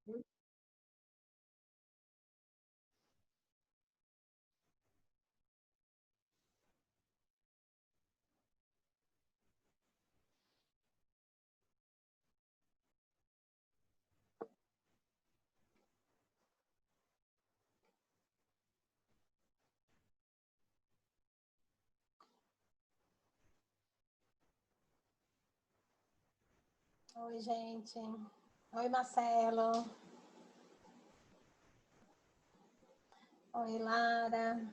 Oi, gente. Oi, Marcelo. Oi, Lara.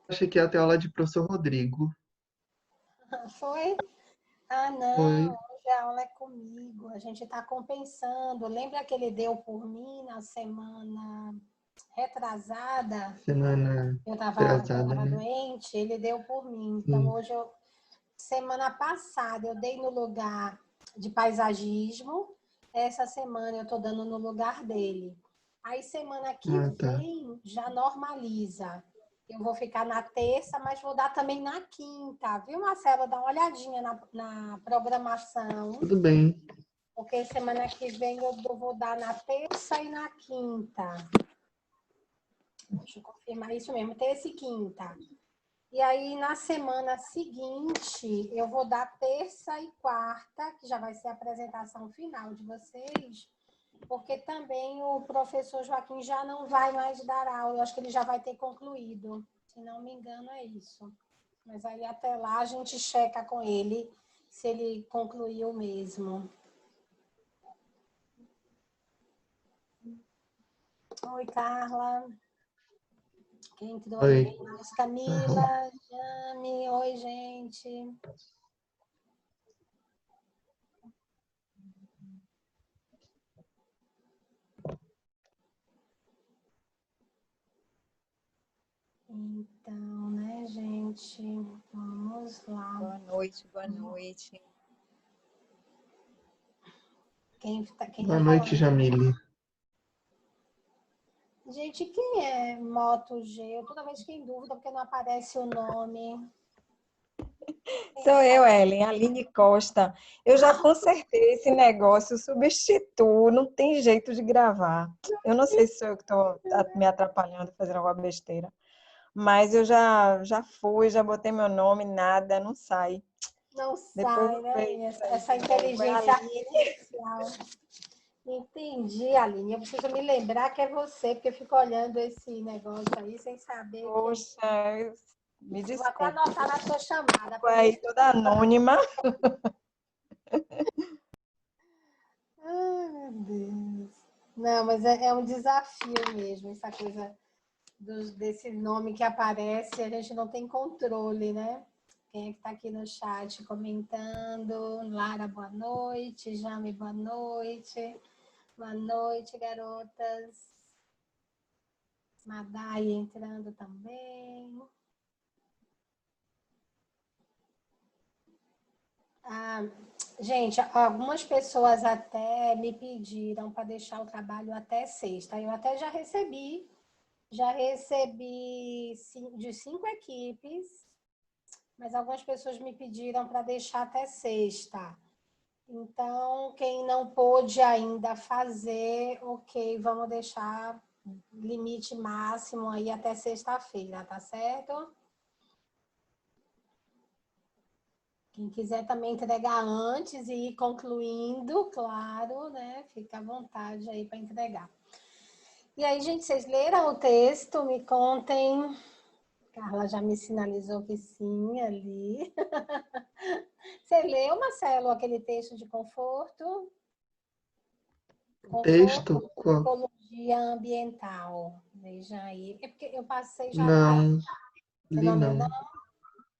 Achei que ia ter aula de professor Rodrigo. Foi? Ah, não. Foi Hoje a aula é comigo. A gente está compensando. Lembra que ele deu por mim na semana retrasada? semana Eu atrasada, tava né? doente, ele deu por mim. Então, Sim. hoje semana passada eu dei no lugar de paisagismo, essa semana eu estou dando no lugar dele. Aí semana que Ah, tá. vem já normaliza. Eu vou ficar na terça, mas vou dar também na quinta, viu, Marcelo? Dá uma olhadinha na programação, Tudo bem. porque semana que vem eu vou dar na terça e na quinta. Deixa eu confirmar isso mesmo, terça e quinta. E aí, na semana seguinte, eu vou dar terça e quarta, que já vai ser a apresentação final de vocês, porque também o professor Joaquim já não vai mais dar aula, eu acho que ele já vai ter concluído, se não me engano é isso. Mas aí até lá a gente checa com ele se ele concluiu mesmo. Oi, Carla. Quem entrou Oi. aí? Camila, Jane. Oi, gente. Então, né, gente? Vamos lá. Boa noite, boa noite. Quem Boa tá noite, falando? Jamile. Gente, quem é Moto G? Eu toda vez fiquei em dúvida porque não aparece o nome. Sou eu, Ellen, Aline Costa. Eu já consertei esse negócio, substituo, não tem jeito de gravar. Eu não sei se sou eu que estou me atrapalhando, fazendo alguma besteira, mas eu já fui, já botei meu nome, nada, não sai. Não Depois sai, eu vou ver né? isso Essa aí. Foi a inteligência Aline. artificial. Entendi, Aline. Eu preciso me lembrar que é você, porque eu fico olhando esse negócio aí sem saber quem. Poxa, me Eu vou até desculpe. anotar na sua chamada. Foi aí toda anônima. Ai, meu Deus. Não, mas é um desafio mesmo, essa coisa desse nome que aparece, a gente não tem controle, né? Quem é que está aqui no chat comentando? Lara, boa noite. Jame, boa noite. Boa noite, garotas. Madai entrando também. Ah, gente, algumas pessoas até me pediram para deixar o trabalho até sexta. Eu até já recebi de 5 equipes, mas algumas pessoas me pediram para deixar até sexta. Então, quem não pôde ainda fazer, ok, vamos deixar limite máximo aí até sexta-feira, tá certo? Quem quiser também entregar antes e ir concluindo, claro, né? Fica à vontade aí para entregar. E aí, gente, vocês leram o texto? Me contem. Carla já me sinalizou que sim, ali. Você leu, Marcelo, aquele texto de conforto? O Conforto texto? e Qual? psicologia ambiental. Veja aí. É porque eu passei já para. Não, Você li não leu, não? não.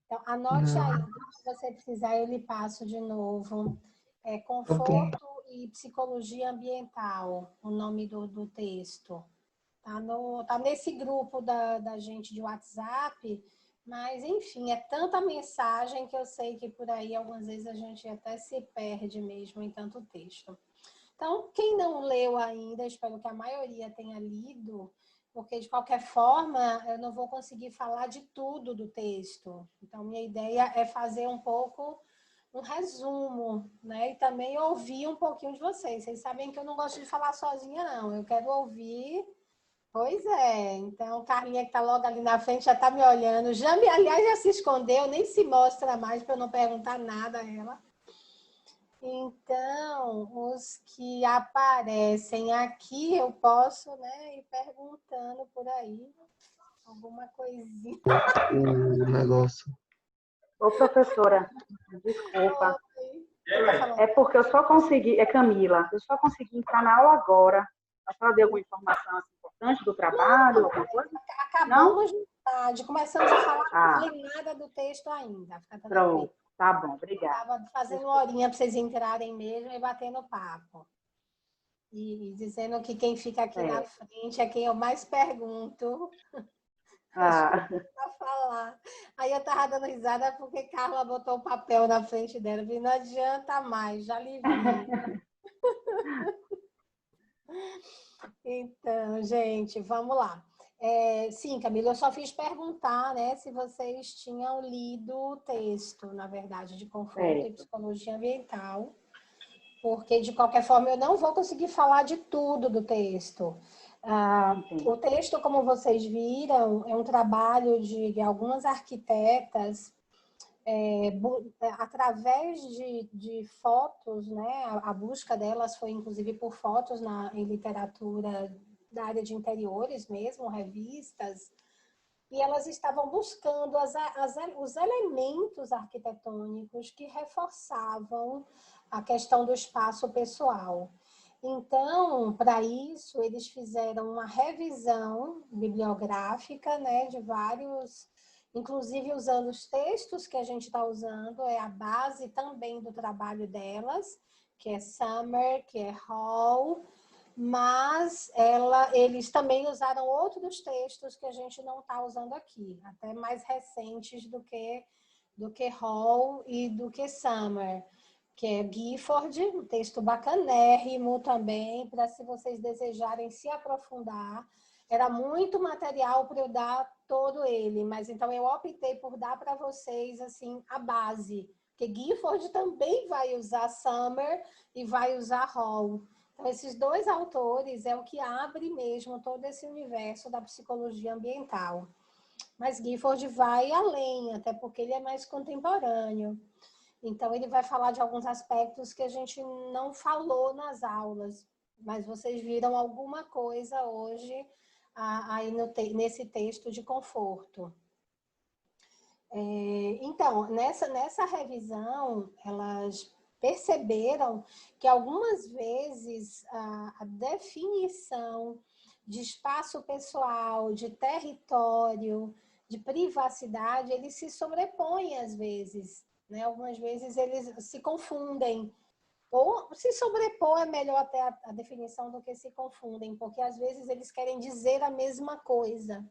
Então, anote aí. Não. Se você precisar, eu lhe passo de novo. É Tá bom. Conforto e Psicologia Ambiental, o nome do texto. Tá nesse grupo da gente de WhatsApp, mas, enfim, é tanta mensagem que eu sei que por aí, algumas vezes, a gente até se perde mesmo em tanto texto. Então, quem não leu ainda, espero que a maioria tenha lido, porque de qualquer forma eu não vou conseguir falar de tudo do texto. Então, minha ideia é fazer um pouco um resumo, né? E também ouvir um pouquinho de vocês. Vocês sabem que eu não gosto de falar sozinha, não. Eu quero ouvir. Pois é. Então, Carlinha, que está logo ali na frente, já está me olhando. Aliás, já se escondeu, nem se mostra mais para eu não perguntar nada a ela. Então, os que aparecem aqui, eu posso, né, ir perguntando por aí alguma coisinha. O negócio. Ô, professora, desculpa. Oi. Quem tá falando? É porque eu só consegui, é Camila, eu só consegui entrar na aula agora. A senhora deu alguma informação assim, importante do trabalho, alguma coisa? Acabamos de tarde, começamos a falar, Ah. não falei nada do texto ainda. Fica Pronto, tá bom, obrigada. Estava fazendo uma horinha para vocês entrarem mesmo e batendo papo. E dizendo que quem fica aqui na frente é quem eu mais pergunto. Ah, Para falar. Aí eu estava dando risada porque Carla botou o papel na frente dela. Eu falei, não adianta mais, já lhe vi. Então, gente, vamos lá. Sim, Camila, eu só fiz perguntar, né, se vocês tinham lido o texto, na verdade, de conforto e psicologia ambiental, porque, de qualquer forma, eu não vou conseguir falar de tudo do texto. O texto, como vocês viram, é um trabalho de algumas arquitetas, através de fotos, né? A busca delas foi, inclusive, por fotos em literatura da área de interiores mesmo, revistas, e elas estavam buscando os elementos arquitetônicos que reforçavam a questão do espaço pessoal. Então, para isso, eles fizeram uma revisão bibliográfica, né, de vários, inclusive usando os textos que a gente está usando, é a base também do trabalho delas, que é Summer, que é Hall, mas eles também usaram outros textos que a gente não está usando aqui, até mais recentes do que Hall e do que Summer, que é Gifford, um texto bacanérrimo também, para se vocês desejarem se aprofundar. Era muito material para eu dar todo ele, mas então eu optei por dar para vocês assim a base, porque Gifford também vai usar Summer e vai usar Hall. Então, esses dois autores é o que abre mesmo todo esse universo da psicologia ambiental. Mas Gifford vai além, até porque ele é mais contemporâneo. Então, ele vai falar de alguns aspectos que a gente não falou nas aulas, mas vocês viram alguma coisa hoje aí nesse texto de conforto. Então, nessa revisão, elas perceberam que algumas vezes a definição de espaço pessoal, de território, de privacidade, eles se sobrepõem às vezes, né? Algumas vezes eles se confundem. Ou se sobrepor é melhor até a definição do que se confundem, porque às vezes eles querem dizer a mesma coisa,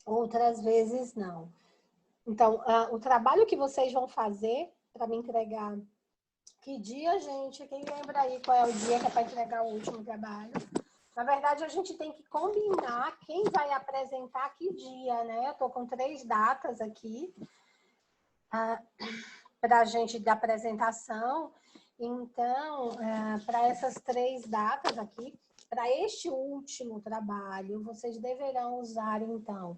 outras vezes não. Então, o trabalho que vocês vão fazer para me entregar, que dia, gente? Quem lembra aí qual é o dia que é para entregar o último trabalho? Na verdade, a gente tem que combinar quem vai apresentar que dia, né? Eu estou com 3 datas aqui para a gente da apresentação. Então, para essas 3 datas aqui, para este último trabalho, vocês deverão usar, então,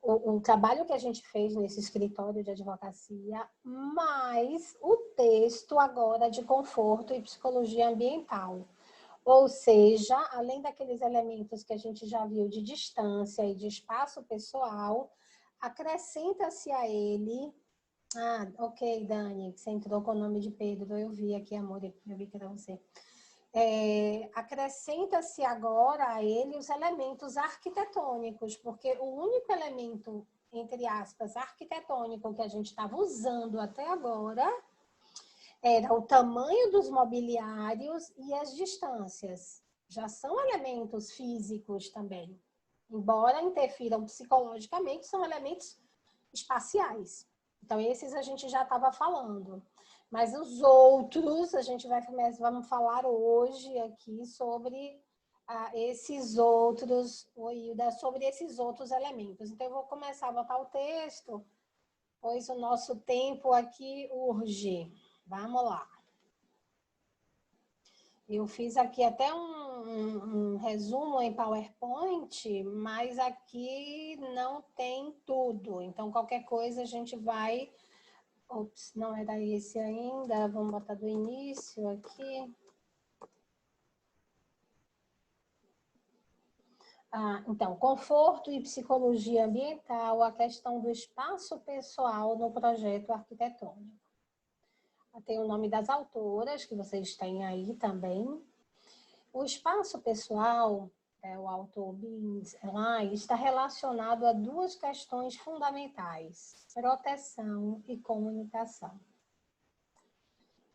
o trabalho que a gente fez nesse escritório de advocacia, mais o texto agora de conforto e psicologia ambiental. Ou seja, além daqueles elementos que a gente já viu de distância e de espaço pessoal, acrescenta-se a ele... ok, Dani, você entrou com o nome de Pedro, eu vi aqui, amor, eu vi que era você. Acrescenta-se agora a ele os elementos arquitetônicos, porque o único elemento, entre aspas, arquitetônico que a gente estava usando até agora era o tamanho dos mobiliários e as distâncias. Já são elementos físicos também. Embora interfiram psicologicamente, são elementos espaciais. Então, esses a gente já estava falando. Mas os outros, a gente vamos falar hoje aqui sobre esses outros, Hilda, sobre esses outros elementos. Então, eu vou começar a botar o texto, pois o nosso tempo aqui urge. Vamos lá. Eu fiz aqui até um resumo em PowerPoint, mas aqui não tem tudo. Então, qualquer coisa a gente vai... Ops, não era esse ainda. Vamos botar do início aqui. Então, conforto e psicologia ambiental, a questão do espaço pessoal no projeto arquitetônico. Tem o nome das autoras, que vocês têm aí também. O espaço pessoal, o autor Beans está relacionado a duas questões fundamentais: proteção e comunicação.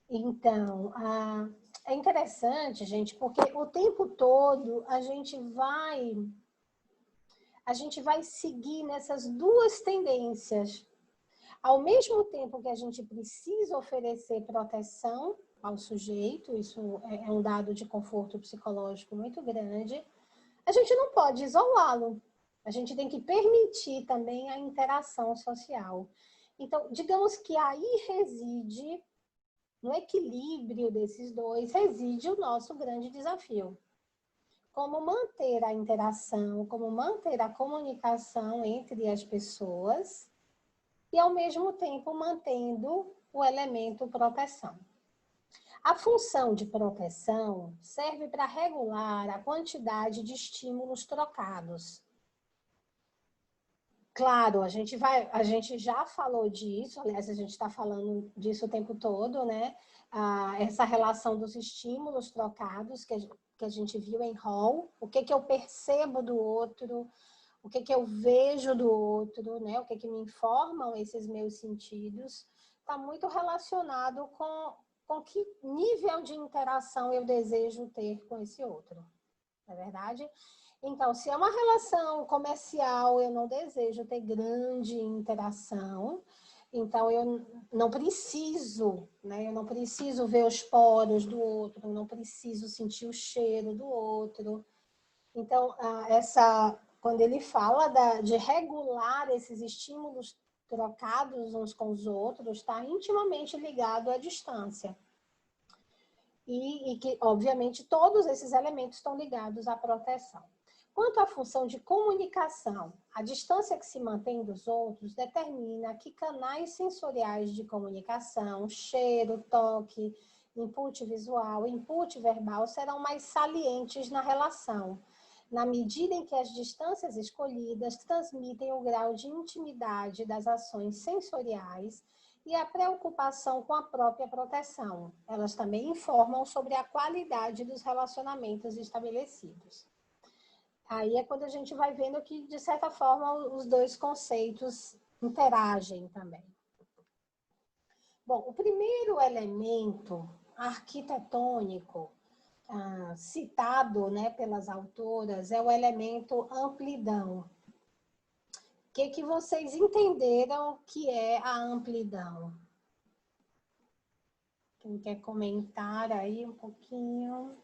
Então, é interessante, gente, porque o tempo todo a gente vai seguir nessas duas tendências. Ao mesmo tempo que a gente precisa oferecer proteção ao sujeito, isso é um dado de conforto psicológico muito grande, a gente não pode isolá-lo. A gente tem que permitir também a interação social. Então, digamos que aí reside, no equilíbrio desses dois, reside o nosso grande desafio. Como manter a interação, como manter a comunicação entre as pessoas e, ao mesmo tempo, mantendo o elemento proteção. A função de proteção serve para regular a quantidade de estímulos trocados. Claro, a gente já falou disso, aliás, a gente está falando disso o tempo todo, né? Essa relação dos estímulos trocados que a gente viu em Hall, o que eu percebo do outro, o que eu vejo do outro, né? O que me informam esses meus sentidos, está muito relacionado com que nível de interação eu desejo ter com esse outro, não é verdade? Então, se é uma relação comercial, eu não desejo ter grande interação, então eu não preciso, né? Eu não preciso ver os poros do outro, eu não preciso sentir o cheiro do outro. Então, quando ele fala de regular esses estímulos trocados uns com os outros, está intimamente ligado à distância. E que, obviamente, todos esses elementos estão ligados à proteção. Quanto à função de comunicação, a distância que se mantém dos outros determina que canais sensoriais de comunicação, cheiro, toque, input visual, input verbal, serão mais salientes na relação, na medida em que as distâncias escolhidas transmitem o grau de intimidade das ações sensoriais e a preocupação com a própria proteção. Elas também informam sobre a qualidade dos relacionamentos estabelecidos. Aí é quando a gente vai vendo que, de certa forma, os dois conceitos interagem também. Bom, o primeiro elemento arquitetônico citado, né, pelas autoras é o elemento amplidão. O que vocês entenderam que é a amplidão? Quem quer comentar aí um pouquinho?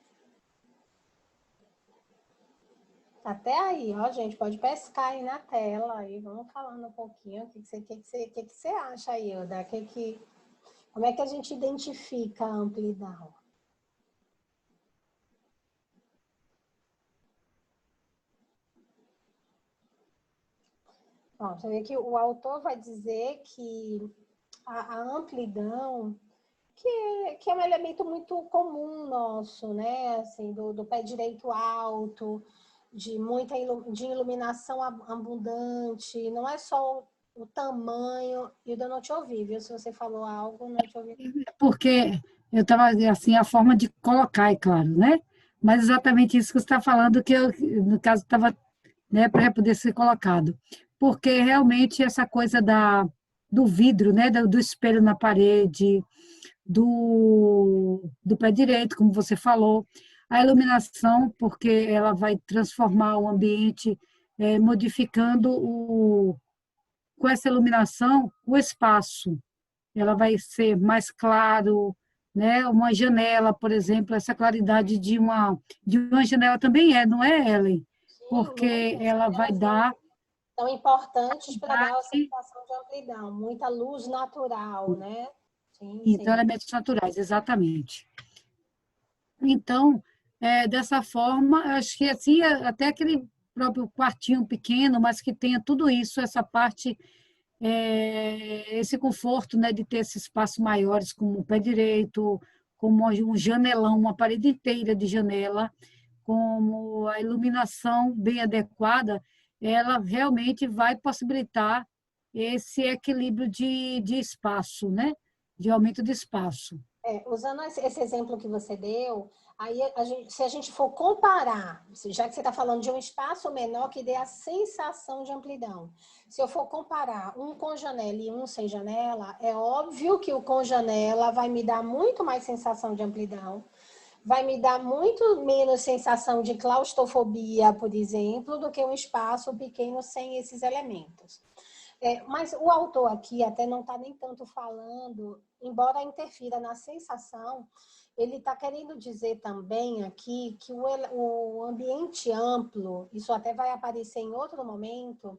Até aí, ó, gente, pode pescar aí na tela, aí vamos falando um pouquinho. O que você acha, Hilda? Como é que a gente identifica a amplidão? Bom, você vê que o autor vai dizer que a amplidão, que é um elemento muito comum nosso, né? Assim, do pé direito alto, de iluminação abundante, não é só o tamanho. E eu não te ouvi, viu? Se você falou algo, não te ouvi. Porque eu estava, assim, a forma de colocar, é claro, né? Mas exatamente isso que você está falando, que eu, no caso, estava, né, para poder ser colocado. Porque realmente essa coisa do vidro, né, do espelho na parede, do pé direito, como você falou, a iluminação, porque ela vai transformar o ambiente, modificando com essa iluminação o espaço. ela vai ser mais claro, né? Uma janela, por exemplo, essa claridade de uma janela também não é, Ellen? Sim, Porque muitas ela vai janelas dar são importantes para dar a base, sensação de amplidão, muita luz natural, né? Sim, então, sim. elementos naturais, exatamente. Então, dessa forma, eu acho que assim, até aquele próprio quartinho pequeno, mas que tenha tudo isso, essa parte, esse conforto, né, de ter esses espaços maiores, como o pé direito, como um janelão, uma parede inteira de janela, como a iluminação bem adequada, ela realmente vai possibilitar esse equilíbrio de espaço, né? De aumento de espaço. Usando esse exemplo que você deu, aí se a gente for comparar, já que você está falando de um espaço menor que dê a sensação de amplidão, se eu for comparar um com janela e um sem janela, é óbvio que o com janela vai me dar muito mais sensação de amplidão, vai me dar muito menos sensação de claustrofobia, por exemplo, do que um espaço pequeno sem esses elementos. Mas o autor aqui até não está nem tanto falando, embora interfira na sensação, ele está querendo dizer também aqui que o ambiente amplo, isso até vai aparecer em outro momento,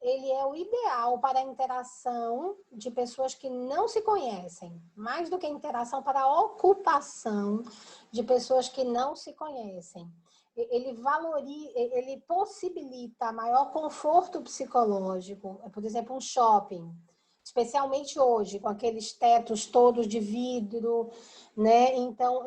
ele é o ideal para a interação de pessoas que não se conhecem, mais do que interação para a ocupação de pessoas que não se conhecem. Ele possibilita maior conforto psicológico, por exemplo, um shopping, especialmente hoje, com aqueles tetos todos de vidro, né? Então,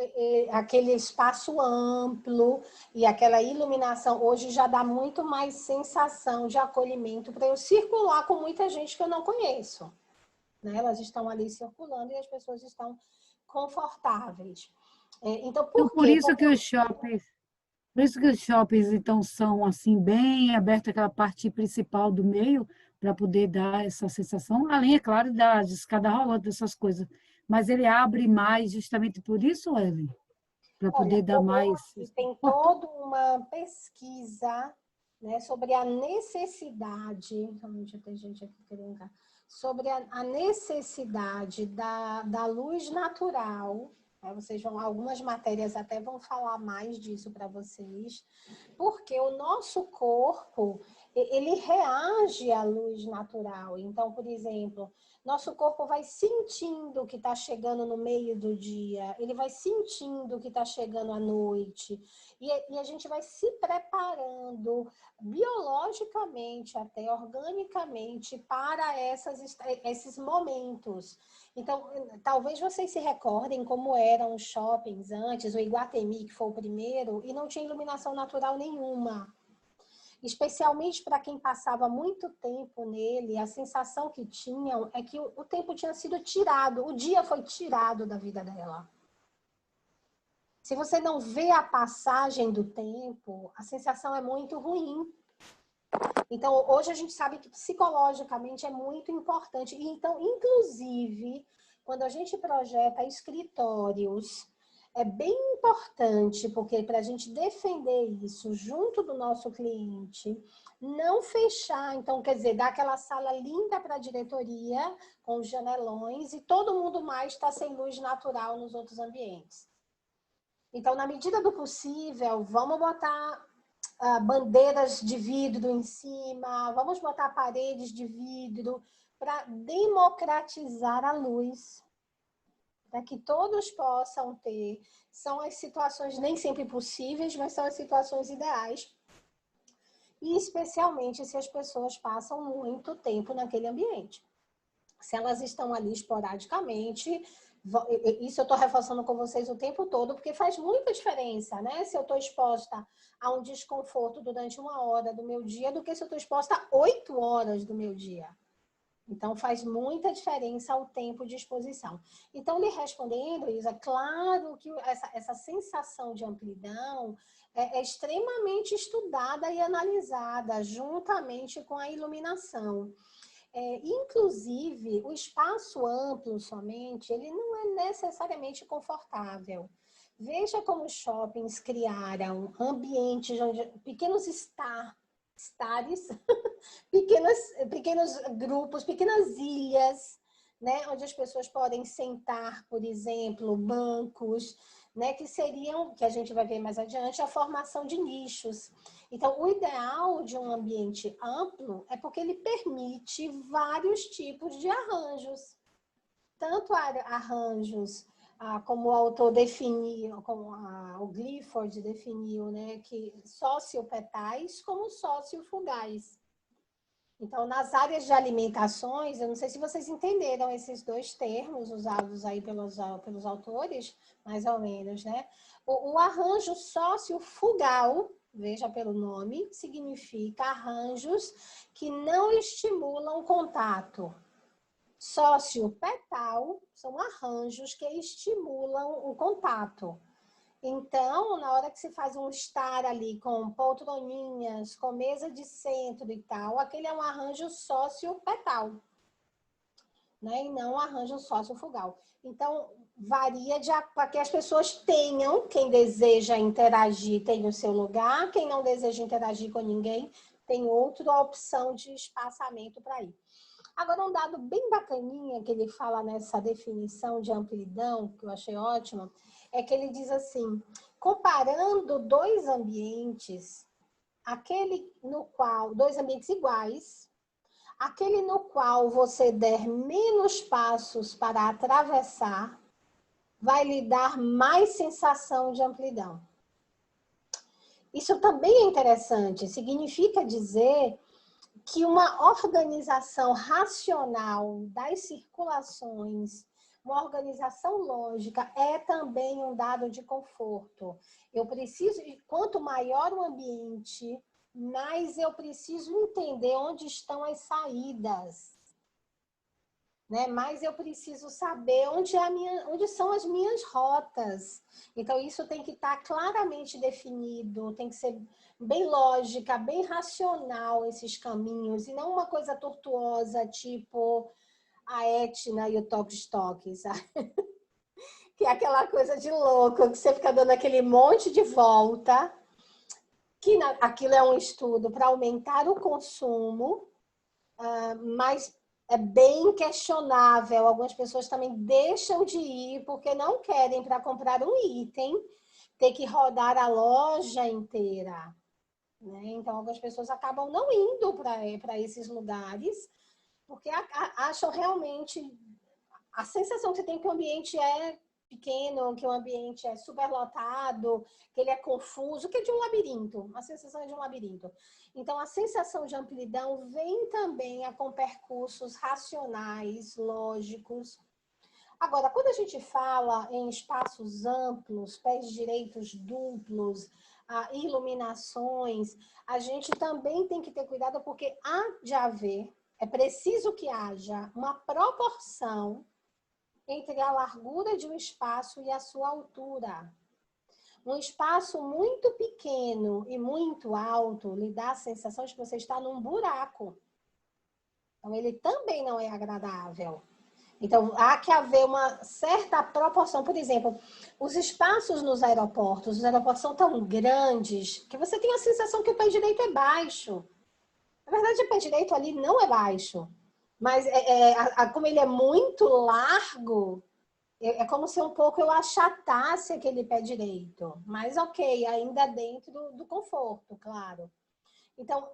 aquele espaço amplo e aquela iluminação, hoje já dá muito mais sensação de acolhimento para eu circular com muita gente que eu não conheço, né? Elas estão ali circulando e as pessoas estão confortáveis. Então, Então, por quê? Porque por isso que os shoppings, então, são assim, bem abertos, aquela parte principal do meio, para poder dar essa sensação, além, é claro, das escadas rolantes, dessas coisas. Mas ele abre mais justamente por isso, Ellen? Para olha, poder dar mais hoje tem toda uma pesquisa, né, sobre a necessidade, realmente tem gente aqui querendo entrar, sobre a necessidade da luz natural, né, algumas matérias até vão falar mais disso para vocês, porque o nosso corpo, ele reage à luz natural. Então, por exemplo, nosso corpo vai sentindo que está chegando no meio do dia, ele vai sentindo que está chegando à noite, e a gente vai se preparando biologicamente, até organicamente, para esses momentos. Então, talvez vocês se recordem como eram os shoppings antes, o Iguatemi, que foi o primeiro, e não tinha iluminação natural nenhuma. Especialmente para quem passava muito tempo nele, a sensação que tinham é que o tempo tinha sido tirado, o dia foi tirado da vida dela. Se você não vê a passagem do tempo, a sensação é muito ruim. Então, hoje a gente sabe que psicologicamente é muito importante. Então, inclusive, quando a gente projeta escritórios, é bem importante, porque para a gente defender isso junto do nosso cliente, não fechar, então, quer dizer, dar aquela sala linda para a diretoria, com os janelões, e todo mundo mais está sem luz natural nos outros ambientes. Então, na medida do possível, vamos botar bandeiras de vidro em cima, vamos botar paredes de vidro para democratizar a luz, para que todos possam ter. São as situações nem sempre possíveis, mas são as situações ideais. E especialmente se as pessoas passam muito tempo naquele ambiente. Se elas estão ali esporadicamente, isso eu estou reforçando com vocês o tempo todo, porque faz muita diferença, né? Se eu estou exposta a um desconforto durante 1 hora do meu dia, do que se eu estou exposta a 8 horas do meu dia. Então, faz muita diferença o tempo de exposição. Então, lhe respondendo, Isa, claro que essa sensação de amplidão é extremamente estudada e analisada juntamente com a iluminação. Inclusive, o espaço amplo somente, ele não é necessariamente confortável. Veja como os shoppings criaram ambientes onde pequenos estares, pequenos grupos, pequenas ilhas, né, onde as pessoas podem sentar, por exemplo, bancos, né, que seriam, que a gente vai ver mais adiante, a formação de nichos. Então, o ideal de um ambiente amplo é porque ele permite vários tipos de arranjos. Tanto arranjos, como o autor definiu, como o Clifford definiu, né, que sociopetais como sociofugais. Então, nas áreas de alimentações, eu não sei se vocês entenderam esses dois termos usados aí pelos autores, mais ou menos, né? O arranjo sociofugal, veja pelo nome, significa arranjos que não estimulam contato. Sociopetal são arranjos que estimulam o contato. Então, na hora que se faz um estar ali com poltroninhas, com mesa de centro e tal, aquele é um arranjo sociopetal, né? E não um arranjo sociofugal. Então, varia para que as pessoas tenham, quem deseja interagir tem o seu lugar, quem não deseja interagir com ninguém tem outra opção de espaçamento para ir. Agora, um dado bem bacaninha que ele fala nessa definição de amplidão, que eu achei ótimo, é que ele diz assim, comparando dois ambientes, dois ambientes iguais, aquele no qual você der menos passos para atravessar, vai lhe dar mais sensação de amplidão. Isso também é interessante, significa dizer que uma organização racional das circulações, uma organização lógica, é também um dado de conforto. Eu preciso, quanto maior o ambiente, mais eu preciso entender onde estão as saídas, né? Mais eu preciso saber onde são as minhas rotas. Então, isso tem que estar claramente definido, tem que ser bem lógica, bem racional esses caminhos, e não uma coisa tortuosa, tipo a Etna e o Toque-Toque, sabe? Que é aquela coisa de louco, que você fica dando aquele monte de volta, aquilo é um estudo para aumentar o consumo, mas é bem questionável. Algumas pessoas também deixam de ir porque não querem, para comprar um item, ter que rodar a loja inteira, né? Então, algumas pessoas acabam não indo para esses lugares porque acham realmente... A sensação que você tem que o ambiente é pequeno, que o ambiente é superlotado, que ele é confuso, que é de um labirinto. A sensação é de um labirinto. Então, a sensação de amplidão vem também com percursos racionais, lógicos. Agora, quando a gente fala em espaços amplos, pés direitos duplos, iluminações, a gente também tem que ter cuidado porque há de haver, é preciso que haja uma proporção entre a largura de um espaço e a sua altura. Um espaço muito pequeno e muito alto lhe dá a sensação de que você está num buraco. Então, ele também não é agradável. Então, há que haver uma certa proporção. Por exemplo, os espaços nos aeroportos, os aeroportos são tão grandes que você tem a sensação que o pé direito é baixo. Na verdade, o pé direito ali não é baixo. Mas, como ele é muito largo, é como se um pouco eu achatasse aquele pé direito. Mas, ok, ainda dentro do conforto, claro. Então,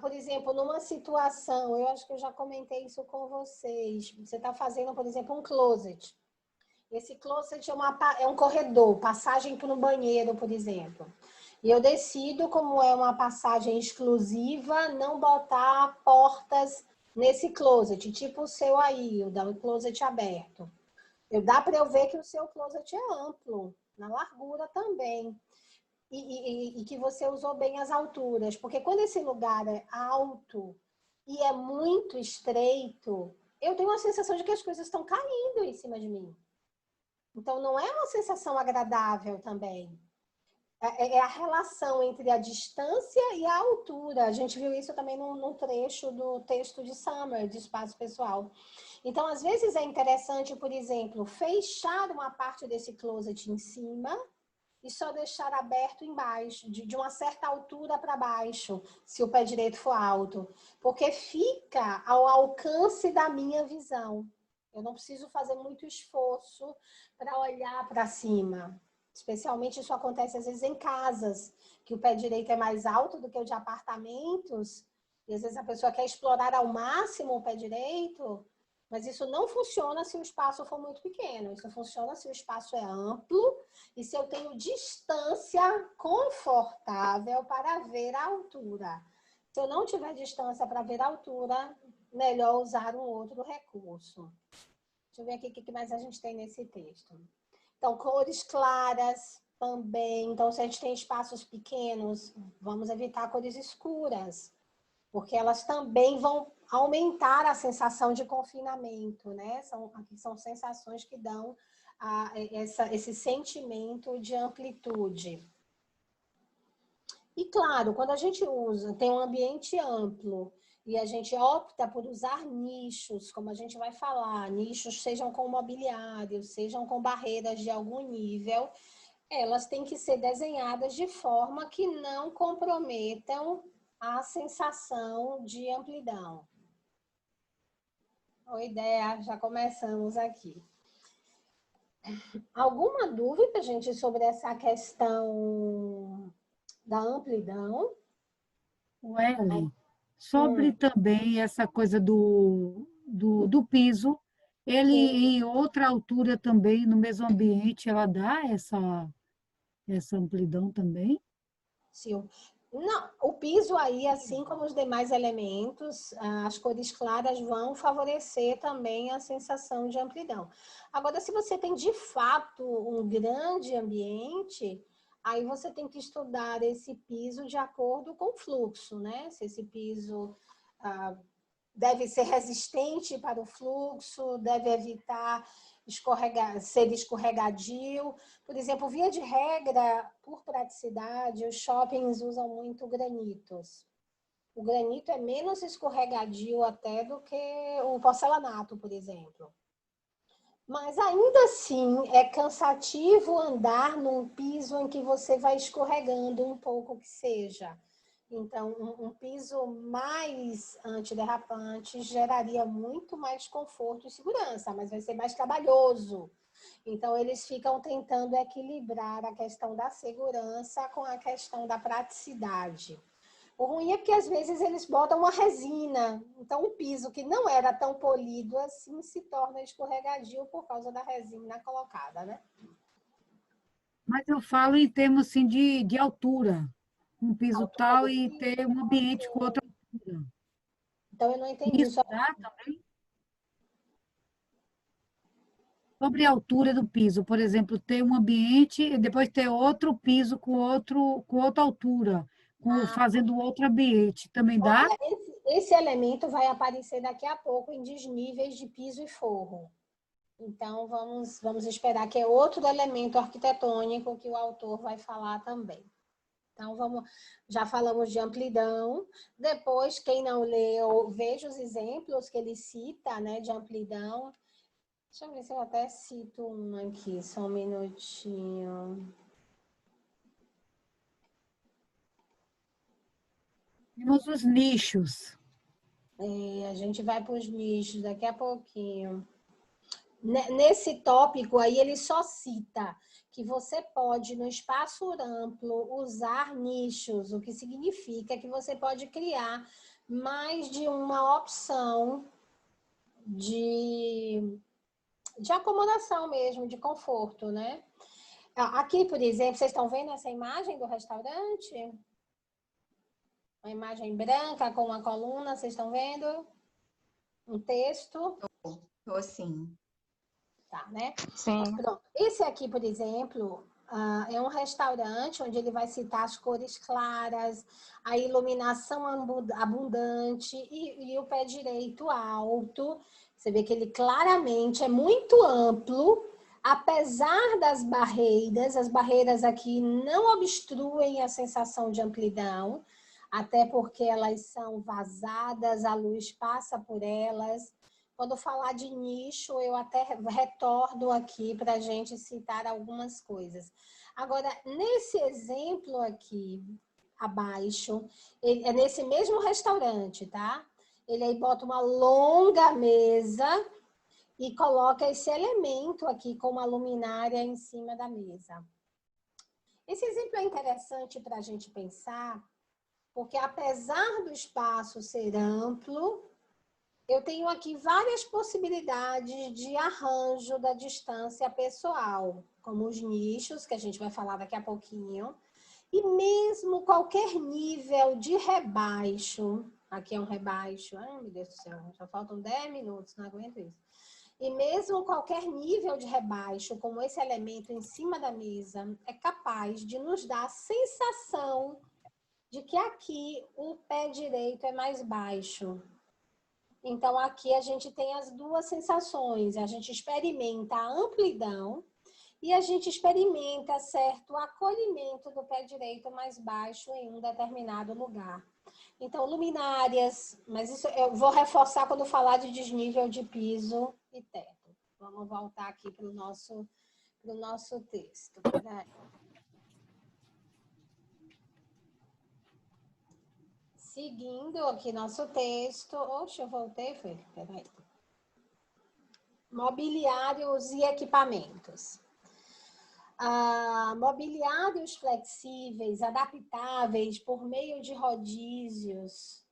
por exemplo, numa situação, eu acho que eu já comentei isso com vocês. Você está fazendo, por exemplo, um closet. Esse closet é um corredor, passagem para um banheiro, por exemplo. E eu decido, como é uma passagem exclusiva, não botar portas nesse closet, tipo o seu aí, o closet aberto. Dá para eu ver que o seu closet é amplo, na largura também. E que você usou bem as alturas. Porque quando esse lugar é alto e é muito estreito, eu tenho a sensação de que as coisas estão caindo em cima de mim. Então, não é uma sensação agradável também. É a relação entre a distância e a altura. A gente viu isso também num trecho do texto de Summer, de Espaço Pessoal. Então, às vezes é interessante, por exemplo, fechar uma parte desse closet em cima e só deixar aberto embaixo, de uma certa altura para baixo, se o pé direito for alto, porque fica ao alcance da minha visão. Eu não preciso fazer muito esforço para olhar para cima. Especialmente isso acontece às vezes em casas, que o pé direito é mais alto do que o de apartamentos, e às vezes a pessoa quer explorar ao máximo o pé direito, mas isso não funciona se o espaço for muito pequeno. Isso funciona se o espaço é amplo e se eu tenho distância confortável para ver a altura. Se eu não tiver distância para ver a altura, melhor usar um outro recurso. Deixa eu ver aqui o que mais a gente tem nesse texto. Então, cores claras também. Então, se a gente tem espaços pequenos, vamos evitar cores escuras, porque elas também vão aumentar a sensação de confinamento, né? Aqui são sensações que dão esse sentimento de amplitude. E claro, quando a gente tem um ambiente amplo e a gente opta por usar nichos, como a gente vai falar, nichos sejam com mobiliário, sejam com barreiras de algum nível, elas têm que ser desenhadas de forma que não comprometam a sensação de amplidão. Boa ideia, já começamos aqui. Alguma dúvida, gente, sobre essa questão da amplidão? Ellen, sobre também essa coisa do piso, ele em outra altura também, no mesmo ambiente, ela dá essa amplidão também? Sim. Não, o piso aí, assim como os demais elementos, as cores claras vão favorecer também a sensação de amplidão. Agora, se você tem de fato um grande ambiente, aí você tem que estudar esse piso de acordo com o fluxo, né? Se esse piso deve ser resistente para o fluxo, deve evitar ser escorregadio. Por exemplo, via de regra, por praticidade, os shoppings usam muito granitos. O granito é menos escorregadio até do que o porcelanato, por exemplo. Mas ainda assim é cansativo andar num piso em que você vai escorregando um pouco que seja. Então, um piso mais antiderrapante geraria muito mais conforto e segurança, mas vai ser mais trabalhoso. Então, eles ficam tentando equilibrar a questão da segurança com a questão da praticidade. O ruim é porque, às vezes, eles botam uma resina. Então, um piso que não era tão polido assim se torna escorregadio por causa da resina colocada, né? Mas eu falo em termos assim, de altura. Um piso Altura tal do e piso. ter um ambiente com outra altura. Então, eu não entendi. Isso dá também? Sobre a altura do piso, por exemplo, ter um ambiente e depois ter outro piso com outra altura, fazendo outro ambiente. Também dá? Olha, esse elemento vai aparecer daqui a pouco em desníveis de piso e forro. Então, vamos esperar que é outro elemento arquitetônico que o autor vai falar também. Então, já falamos de amplidão. Depois, quem não leu, veja os exemplos que ele cita, né, de amplidão. Deixa eu ver se eu até cito um aqui, só um minutinho. Temos os nichos. A gente vai para os nichos daqui a pouquinho. Nesse tópico aí, ele só cita que você pode, no espaço amplo, usar nichos, o que significa que você pode criar mais de uma opção de acomodação mesmo, de conforto, né? Aqui, por exemplo, vocês estão vendo essa imagem do restaurante? Uma imagem branca com uma coluna, vocês estão vendo? Um texto. Tô sim. Tá, né? Sim. Pronto. Esse aqui, por exemplo, é um restaurante onde ele vai citar as cores claras, a iluminação abundante e o pé direito alto. Você vê que ele claramente é muito amplo, apesar das barreiras. As barreiras aqui não obstruem a sensação de amplidão, até porque elas são vazadas, a luz passa por elas. Quando falar de nicho, eu até retorno aqui para a gente citar algumas coisas. Agora, nesse exemplo aqui, abaixo, é nesse mesmo restaurante, tá? Ele aí bota uma longa mesa e coloca esse elemento aqui com uma luminária em cima da mesa. Esse exemplo é interessante para a gente pensar, porque apesar do espaço ser amplo, eu tenho aqui várias possibilidades de arranjo da distância pessoal, como os nichos, que a gente vai falar daqui a pouquinho, e mesmo qualquer nível de rebaixo. Aqui é um rebaixo, ai meu Deus do céu, já faltam 10 minutos, não aguento isso. E mesmo qualquer nível de rebaixo, como esse elemento em cima da mesa, é capaz de nos dar a sensação de que aqui o pé direito é mais baixo. Então, aqui a gente tem as duas sensações. A gente experimenta a amplidão e a gente experimenta certo acolhimento do pé direito mais baixo em um determinado lugar. Então, luminárias, mas isso eu vou reforçar quando falar de desnível de piso e teto. Vamos voltar aqui para o nosso texto. Peraí. Seguindo aqui nosso texto. Oxe, eu voltei, foi? Peraí. Mobiliários e equipamentos. Mobiliários flexíveis, adaptáveis por meio de rodízios.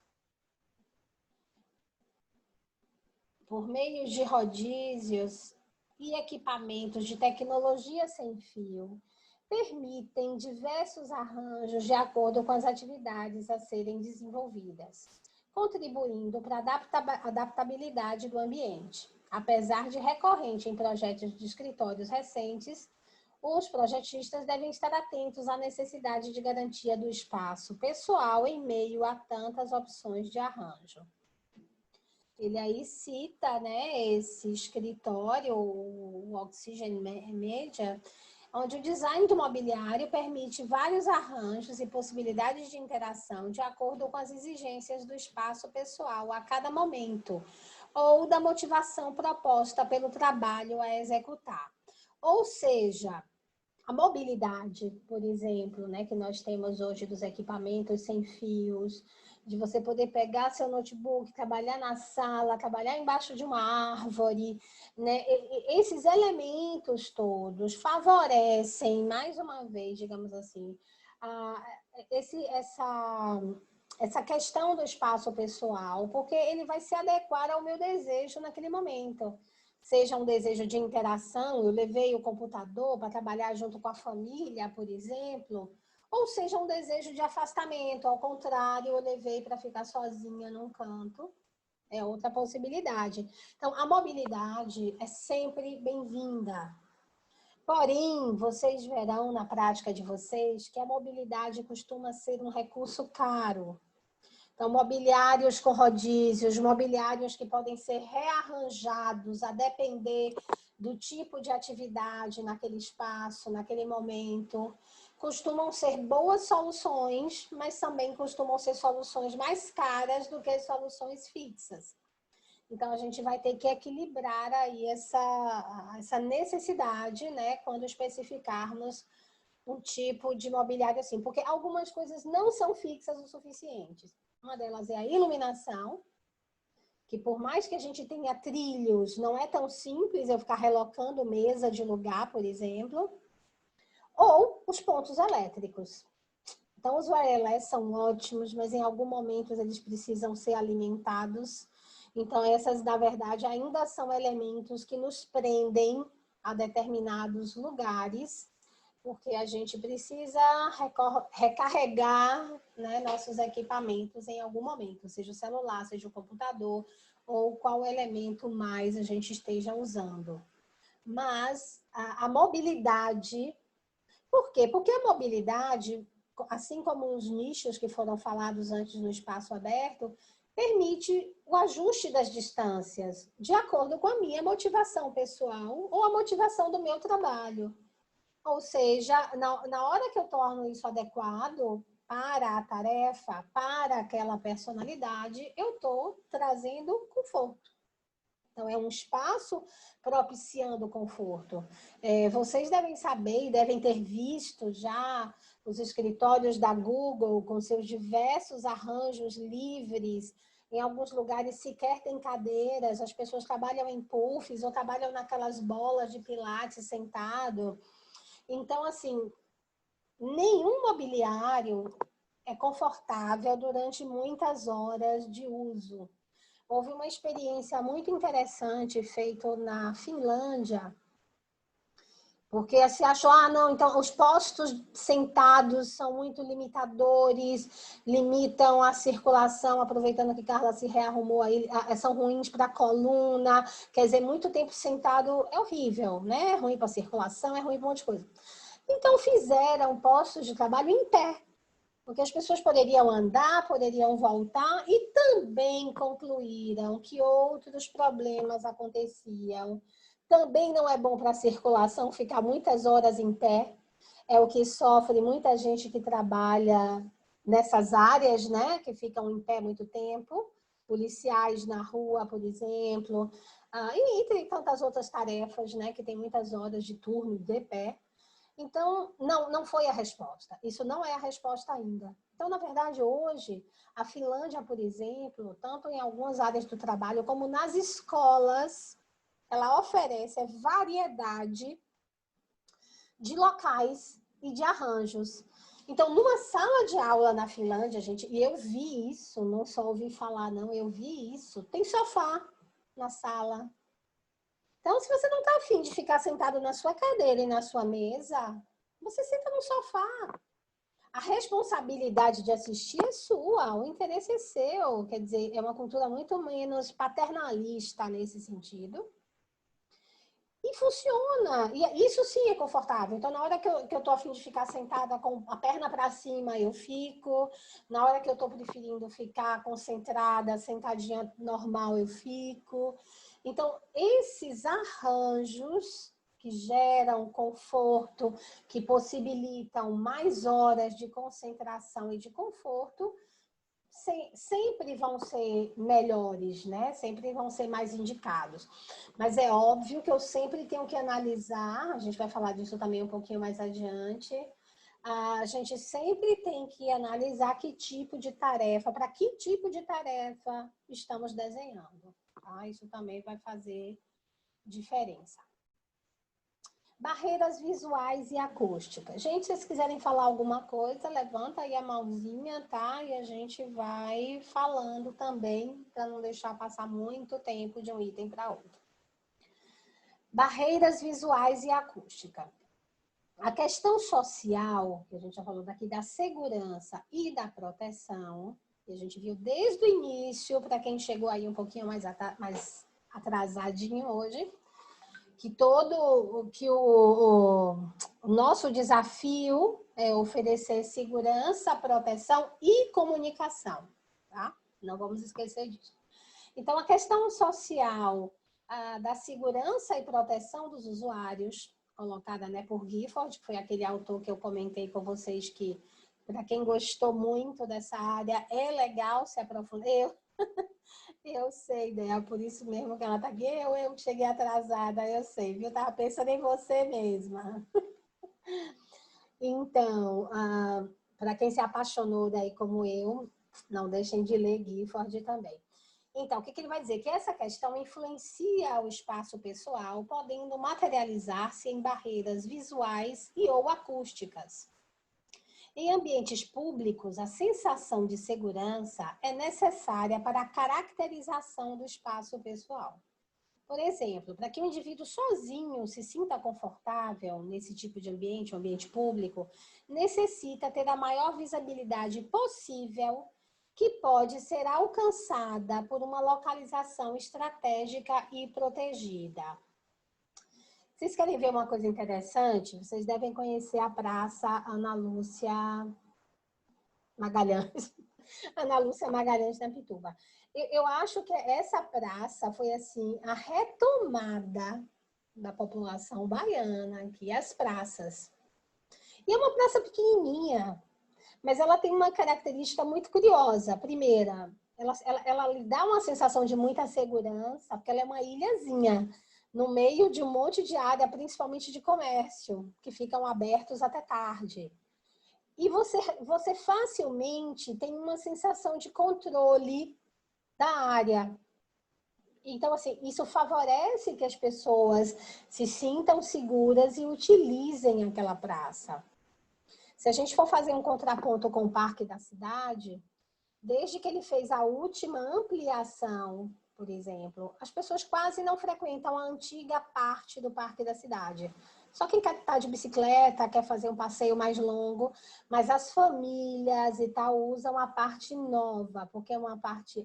E equipamentos de tecnologia sem fio permitem diversos arranjos de acordo com as atividades a serem desenvolvidas, contribuindo para a adaptabilidade do ambiente. Apesar de recorrente em projetos de escritórios recentes, os projetistas devem estar atentos à necessidade de garantia do espaço pessoal em meio a tantas opções de arranjo. Ele aí cita, né, esse escritório, o Oxygen Media, onde o design do mobiliário permite vários arranjos e possibilidades de interação de acordo com as exigências do espaço pessoal a cada momento, ou da motivação proposta pelo trabalho a executar. Ou seja, a mobilidade, por exemplo, né, que nós temos hoje dos equipamentos sem fios, de você poder pegar seu notebook, trabalhar na sala, trabalhar embaixo de uma árvore, né? Esses elementos todos favorecem, mais uma vez, digamos assim, essa questão do espaço pessoal, porque ele vai se adequar ao meu desejo naquele momento. Seja um desejo de interação, eu levei o computador para trabalhar junto com a família, por exemplo, ou seja um desejo de afastamento, ao contrário, eu levei para ficar sozinha num canto, é outra possibilidade. Então, a mobilidade é sempre bem-vinda. Porém, vocês verão na prática de vocês que a mobilidade costuma ser um recurso caro. Então, mobiliários com rodízios, mobiliários que podem ser rearranjados a depender do tipo de atividade naquele espaço, naquele momento, costumam ser boas soluções, mas também costumam ser soluções mais caras do que soluções fixas. Então, a gente vai ter que equilibrar aí essa necessidade, né, quando especificarmos um tipo de mobiliário assim, porque algumas coisas não são fixas o suficiente. Uma delas é a iluminação, que por mais que a gente tenha trilhos, não é tão simples eu ficar relocando mesa de lugar, por exemplo. Ou os pontos elétricos. Então, os wireless são ótimos, mas em algum momento eles precisam ser alimentados. Então, essas, na verdade, ainda são elementos que nos prendem a determinados lugares, porque a gente precisa recarregar, né, nossos equipamentos em algum momento, seja o celular, seja o computador, ou qual elemento mais a gente esteja usando. Mas a mobilidade... Por quê? Porque a mobilidade, assim como os nichos que foram falados antes no espaço aberto, permite o ajuste das distâncias, de acordo com a minha motivação pessoal ou a motivação do meu trabalho. Ou seja, na hora que eu torno isso adequado para a tarefa, para aquela personalidade, eu estou trazendo conforto. Então, é um espaço propiciando o conforto. Vocês devem saber e devem ter visto já os escritórios da Google com seus diversos arranjos livres Em alguns lugares sequer tem cadeiras, as pessoas trabalham em puffs ou trabalham naquelas bolas de pilates sentado. Então, assim, nenhum mobiliário é confortável durante muitas horas de uso. Houve uma experiência muito interessante feita na Finlândia, porque se achou, não, então os postos sentados são muito limitadores, limitam a circulação, aproveitando que Carla se rearrumou aí, são ruins para a coluna, quer dizer, muito tempo sentado é horrível, né? É ruim para a circulação, é ruim para um monte de coisa. Então fizeram postos de trabalho em pé, porque as pessoas poderiam andar, poderiam voltar e também concluíram que outros problemas aconteciam. Também não é bom para a circulação ficar muitas horas em pé. É o que sofre muita gente que trabalha nessas áreas, né? Que ficam em pé muito tempo. Policiais na rua, por exemplo. E entre tantas outras tarefas, né? Que tem muitas horas de turno de pé. Então, não foi a resposta. Isso não é a resposta ainda. Então, na verdade, hoje, a Finlândia, por exemplo, tanto em algumas áreas do trabalho como nas escolas, ela oferece variedade de locais e de arranjos. Então, numa sala de aula na Finlândia, gente, e eu vi isso, não só ouvi falar, não, eu vi isso, tem sofá na sala. Então, se você não está afim de ficar sentado na sua cadeira e na sua mesa, você senta no sofá. A responsabilidade de assistir é sua, o interesse é seu. Quer dizer, é uma cultura muito menos paternalista nesse sentido. E funciona. E isso sim é confortável. Então, na hora que eu tô a fim de ficar sentada com a perna para cima, eu fico. Na hora que eu tô preferindo ficar concentrada, sentadinha normal, eu fico. Então, esses arranjos que geram conforto, que possibilitam mais horas de concentração e de conforto, sempre vão ser melhores, né? Sempre vão ser mais indicados. Mas é óbvio que eu sempre tenho que analisar, a gente vai falar disso também um pouquinho mais adiante, a gente sempre tem que analisar que tipo de tarefa, para que tipo de tarefa estamos desenhando. Tá? Isso também vai fazer diferença. Barreiras visuais e acústicas. Gente, se vocês quiserem falar alguma coisa, levanta aí a mãozinha, tá? E a gente vai falando também, para não deixar passar muito tempo de um item para outro. Barreiras visuais e acústica. A questão social, que a gente já falou daqui, da segurança e da proteção, que a gente viu desde o início, para quem chegou aí um pouquinho mais atrasadinho hoje, que o nosso desafio é oferecer segurança, proteção e comunicação, tá? Não vamos esquecer disso. Então, a questão social da segurança e proteção dos usuários, colocada, né, por Gifford, que foi aquele autor que eu comentei com vocês que, para quem gostou muito dessa área, é legal se aprofundar. Eu sei, né? Por isso mesmo que ela tá aqui. Eu cheguei atrasada, eu sei, viu? Eu tava pensando em você mesma. Então, para quem se apaixonou daí como eu, não deixem de ler Gifford também. Então, o que ele vai dizer? Que essa questão influencia o espaço pessoal, podendo materializar-se em barreiras visuais e ou acústicas. Em ambientes públicos, a sensação de segurança é necessária para a caracterização do espaço pessoal. Por exemplo, para que um indivíduo sozinho se sinta confortável nesse tipo de ambiente, um ambiente público, necessita ter a maior visibilidade possível, que pode ser alcançada por uma localização estratégica e protegida. Vocês querem ver uma coisa interessante? Vocês devem conhecer a Praça Ana Lúcia Magalhães. Ana Lúcia Magalhães na Pituba. Eu acho que essa praça foi assim a retomada da população baiana aqui, as praças. E é uma praça pequenininha, mas ela tem uma característica muito curiosa. Primeira, ela lhe dá uma sensação de muita segurança, porque ela é uma ilhazinha no meio de um monte de área, principalmente de comércio, que ficam abertos até tarde. E você facilmente tem uma sensação de controle da área. Então, assim, isso favorece que as pessoas se sintam seguras e utilizem aquela praça. Se a gente for fazer um contraponto com o Parque da Cidade, desde que ele fez a última ampliação, por exemplo, as pessoas quase não frequentam a antiga parte do Parque da Cidade. Só quem quer estar de bicicleta, quer fazer um passeio mais longo, mas as famílias e tal usam a parte nova, porque é uma parte